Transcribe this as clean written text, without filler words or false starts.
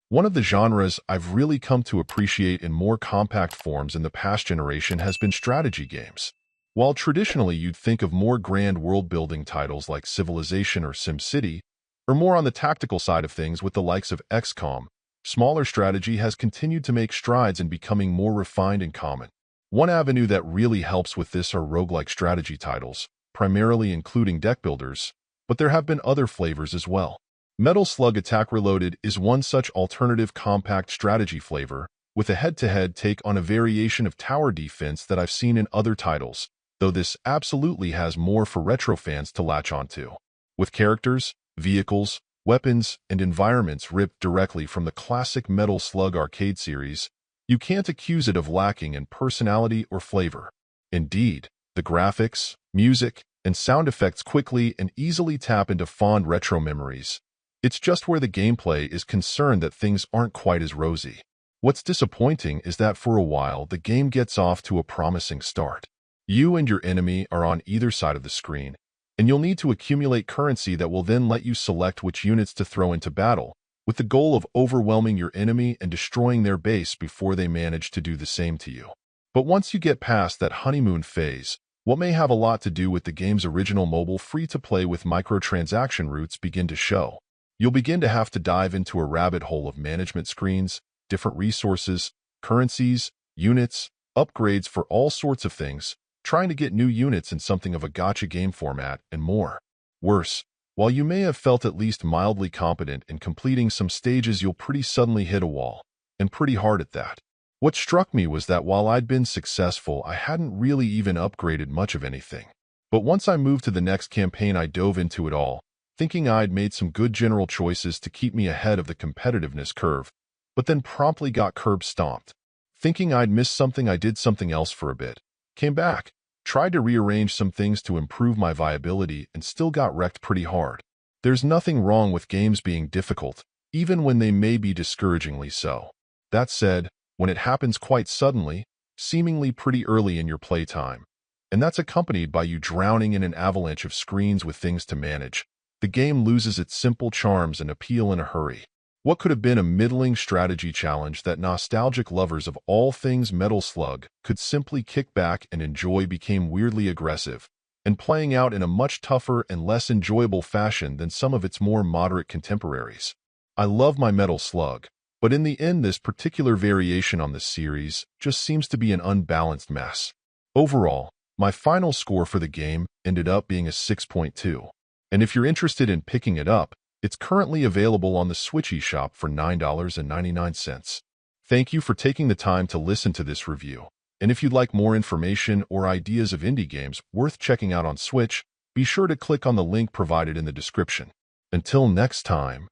One of the genres I've really come to appreciate in more compact forms in the past generation has been strategy games. While traditionally you'd think of more grand world-building titles like Civilization or SimCity, or more on the tactical side of things with the likes of XCOM, smaller strategy has continued to make strides in becoming more refined and common. One avenue that really helps with this are roguelike strategy titles, primarily including deck builders, but there have been other flavors as well. Metal Slug Attack Reloaded is one such alternative compact strategy flavor, with a head-to-head take on a variation of tower defense that I've seen in other titles, though this absolutely has more for retro fans to latch onto. With characters, vehicles, weapons, and environments ripped directly from the classic Metal Slug arcade series, you can't accuse it of lacking in personality or flavor. Indeed, the graphics, music, and sound effects quickly and easily tap into fond retro memories. It's just where the gameplay is concerned that things aren't quite as rosy. What's disappointing is that for a while the game gets off to a promising start. You and your enemy are on either side of the screen, and you'll need to accumulate currency that will then let you select which units to throw into battle, with the goal of overwhelming your enemy and destroying their base before they manage to do the same to you. But once you get past that honeymoon phase, what may have a lot to do with the game's original mobile free-to-play with microtransaction routes begin to show. You'll begin to have to dive into a rabbit hole of management screens, different resources, currencies, units, upgrades for all sorts of things, trying to get new units in something of a gacha game format, and more. Worse, while you may have felt at least mildly competent in completing some stages, you'll pretty suddenly hit a wall, and pretty hard at that. What struck me was that while I'd been successful, I hadn't really even upgraded much of anything. But once I moved to the next campaign, I dove into it all, thinking I'd made some good general choices to keep me ahead of the competitiveness curve, but then promptly got curb-stomped. Thinking I'd missed something, I did something else for a bit, came back, tried to rearrange some things to improve my viability, and still got wrecked pretty hard. There's nothing wrong with games being difficult, even when they may be discouragingly so. That said, when it happens quite suddenly, seemingly pretty early in your playtime, and that's accompanied by you drowning in an avalanche of screens with things to manage, the game loses its simple charms and appeal in a hurry. What could have been a middling strategy challenge that nostalgic lovers of all things Metal Slug could simply kick back and enjoy became weirdly aggressive, and playing out in a much tougher and less enjoyable fashion than some of its more moderate contemporaries. I love my Metal Slug, but in the end this particular variation on the series just seems to be an unbalanced mess. Overall, my final score for the game ended up being a 6.2. And if you're interested in picking it up, it's currently available on the Switch eShop for $9.99. Thank you for taking the time to listen to this review. And if you'd like more information or ideas of indie games worth checking out on Switch, be sure to click on the link provided in the description. Until next time.